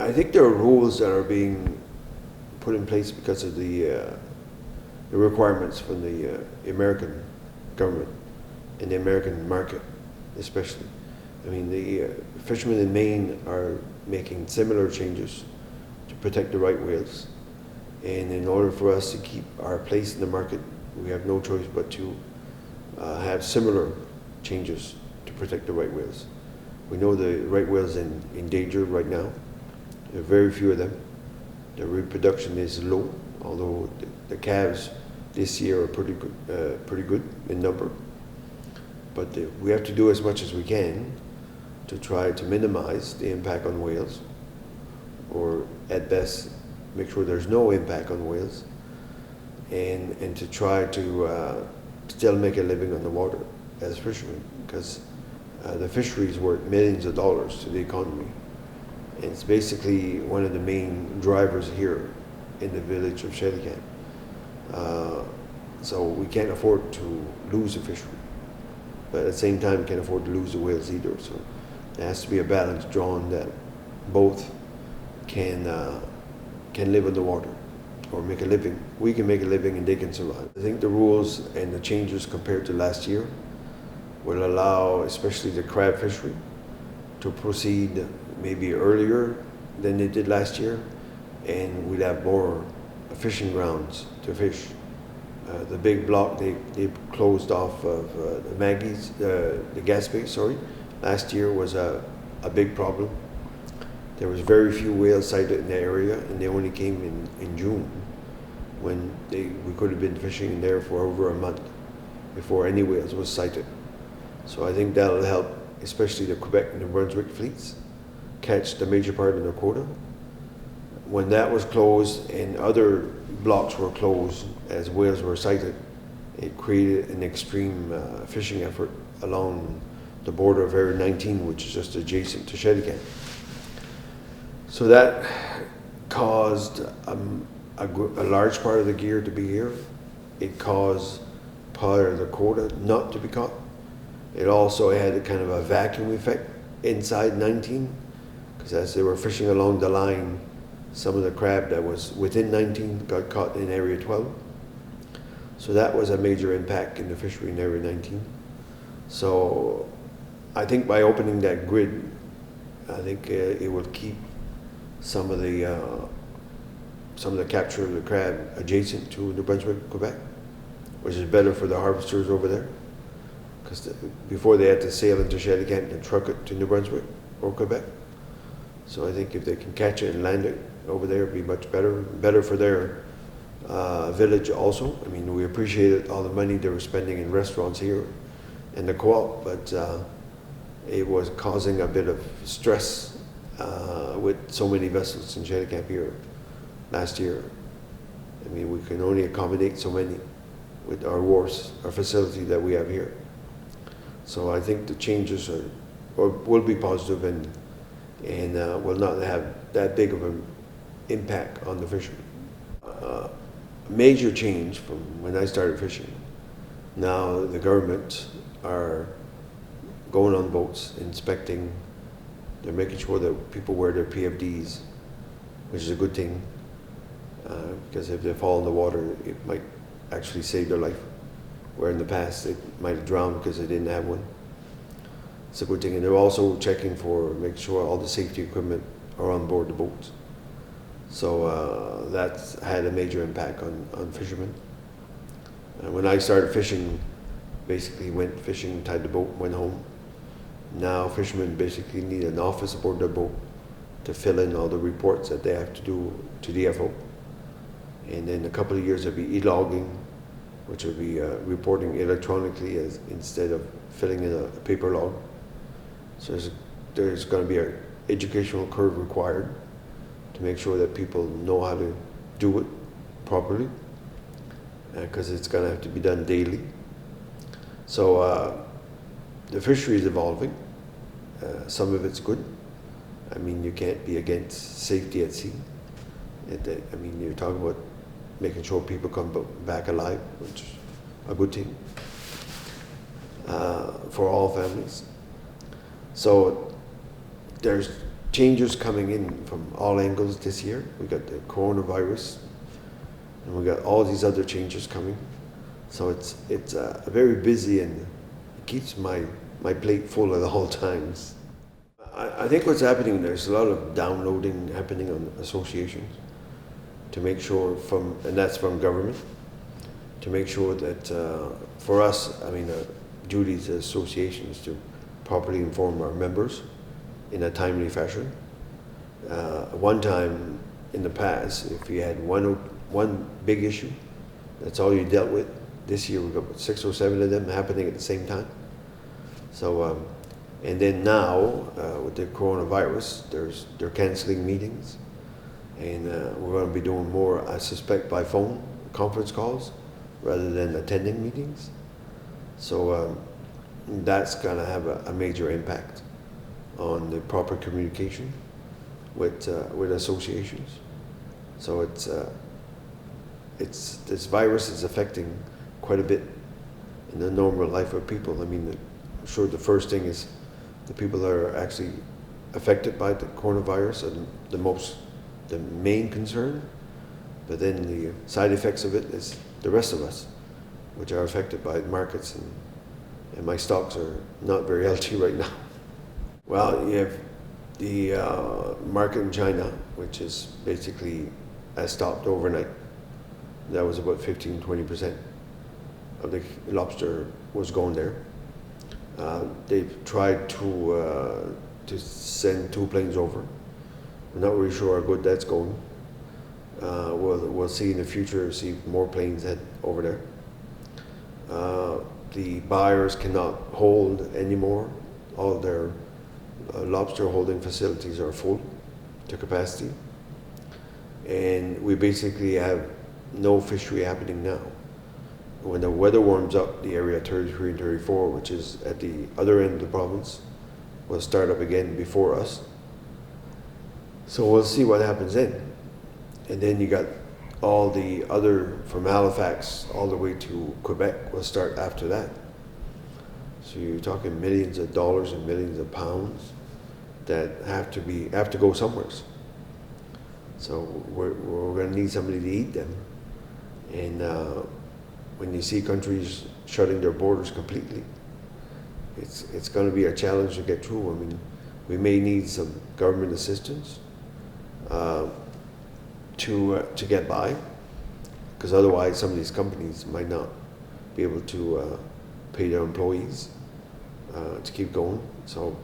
I think there are rules that are being put in place because of the requirements from the American government and the American market, especially. I mean, the fishermen in Maine are making similar changes to protect the right whales. And in order for us to keep our place in the market, we have no choice but to have similar changes to protect the right whales. We know the right whales in danger right now. There are very few of them. The reproduction is low, although the calves this year are pretty good in number. But we have to do as much as we can to try to minimize the impact on whales, or at best make sure there's no impact on whales, and to try to still make a living on the water as fishermen, because the fisheries worth millions of dollars to the economy. And it's basically one of the main drivers here in the village of Shedican. So we can't afford to lose the fishery, but at the same time we can't afford to lose the whales either. So there has to be a balance drawn that both can live on the water or make a living. We can make a living and they can survive. I think the rules and the changes compared to last year will allow especially the crab fishery to proceed maybe earlier than they did last year, and we'd have more fishing grounds to fish. The big block they closed off of the Maggie's, the Gaspé, sorry, last year was a big problem. There was very few whales sighted in the area, and they only came in June, when we could have been fishing in there for over a month before any whales was sighted. So I think that'll help, especially the Quebec and New Brunswick fleets, catch the major part of their quota. When that was closed and other blocks were closed as whales were sighted, it created an extreme fishing effort along the border of Area 19, which is just adjacent to Shedican. So that caused a large part of the gear to be here. It caused part of the quota not to be caught. It also had a kind of a vacuum effect inside 19, because as they were fishing along the line, some of the crab that was within 19 got caught in Area 12. So that was a major impact in the fishery in Area 19. So I think by opening that grid, I think it will keep some of the capture of the crab adjacent to New Brunswick, Quebec, which is better for the harvesters over there, because before they had to sail into Shedican and truck it to New Brunswick or Quebec. So I think if they can catch it and land it over there, it'd be much better for their village also. I mean, we appreciated all the money they were spending in restaurants here and the co-op, but it was causing a bit of stress with so many vessels in Shedican here last year. I mean, we can only accommodate so many with our wharfs, our facility that we have here. So I think the changes will be positive and will not have that big of an impact on the fishery. Major change from when I started fishing. Now the government are going on boats, inspecting. They're making sure that people wear their PFDs, which is a good thing, because if they fall in the water, it might actually save their life, where in the past they might have drowned because they didn't have one. It's a good thing. And they're also checking make sure all the safety equipment are on board the boats. So that's had a major impact on fishermen. When I started fishing, basically went fishing, tied the boat, went home. Now fishermen basically need an office aboard their boat to fill in all the reports that they have to do to DFO. And in a couple of years there'll be e-logging, which will be reporting electronically instead of filling in a paper log. So there's going to be an educational curve required to make sure that people know how to do it properly, because it's going to have to be done daily. So the fishery is evolving. Some of it's good. I mean, you can't be against safety at sea. I mean, you're talking about making sure people come back alive, which is a good thing for all families. So there's changes coming in from all angles this year. We got the coronavirus, and we got all these other changes coming. So it's very busy, and it keeps my plate full at all times. I think what's happening, there's a lot of downloading happening on associations to make sure and that's from government, to make sure that for us, I mean, duty to associations to properly inform our members in a timely fashion. One time in the past, if you had one big issue, that's all you dealt with. This year we've got 6 or 7 of them happening at the same time. So, and then now with the coronavirus, they're canceling meetings, and we're going to be doing more, I suspect, by phone conference calls rather than attending meetings. So that's going to have a major impact on the proper communication with associations. So this virus is affecting quite a bit in the normal life of people. I mean, I'm sure the first thing is the people that are actually affected by the coronavirus are the main concern, but then the side effects of it is the rest of us, which are affected by the markets, and my stocks are not very healthy right now. Well, you have the market in China, which is basically has stopped overnight. That was about 15-20% of the lobster was going there. They've tried to send 2 planes over. We're not really sure how good that's going. We'll see in the future, see if more planes head over there. The buyers cannot hold anymore. All their lobster holding facilities are full to capacity. And we basically have no fishery happening now. When the weather warms up, the area 33 and 34, which is at the other end of the province, will start up again before us. So we'll see what happens then. And then you got all the other, from Halifax all the way to Quebec, will start after that. So you're talking millions of dollars and millions of pounds that have to go somewhere. So we're going to need somebody to eat them. And when you see countries shutting their borders completely, it's going to be a challenge to get through. I mean, we may need some government assistance to get by, because otherwise some of these companies might not be able to pay their employees to keep going. So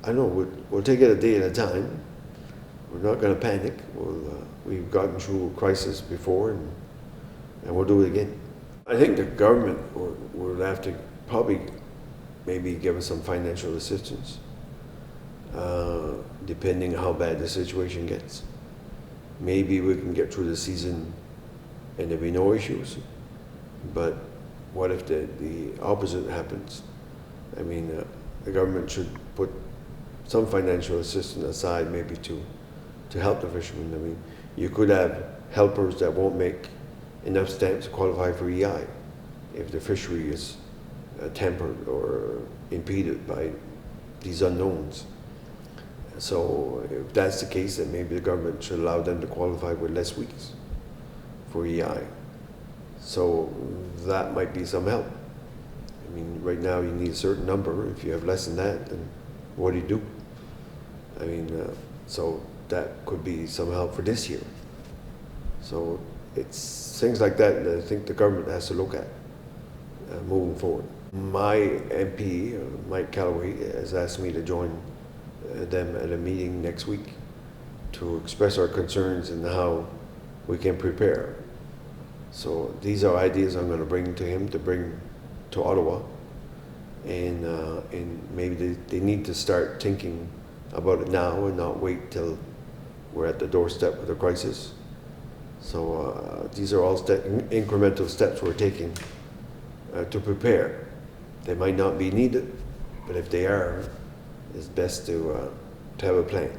I don't know, we'll take it a day at a time. We're not going to panic. We've gotten through a crisis before, and we'll do it again. I think the government will have to probably maybe give us some financial assistance, depending on how bad the situation gets. Maybe we can get through the season and there'll be no issues. But what if the opposite happens? I mean, the government should put some financial assistance aside, maybe to help the fishermen. I mean, you could have helpers that won't make enough stamps to qualify for EI if the fishery is tempered or impeded by these unknowns. So if that's the case, then maybe the government should allow them to qualify with less weeks for EI. So that might be some help. I mean, right now you need a certain number. If you have less than that, then what do you do? I mean, so that could be some help for this year. So it's things like that I think the government has to look at moving forward. My MP, Mike Kelloway, has asked me to join them at a meeting next week to express our concerns and how we can prepare. So these are ideas I'm going to bring to him, to bring to Ottawa, and maybe they need to start thinking about it now and not wait till we're at the doorstep of the crisis. So these are all incremental steps we're taking to prepare. They might not be needed, but if they are, it's best to have a plan.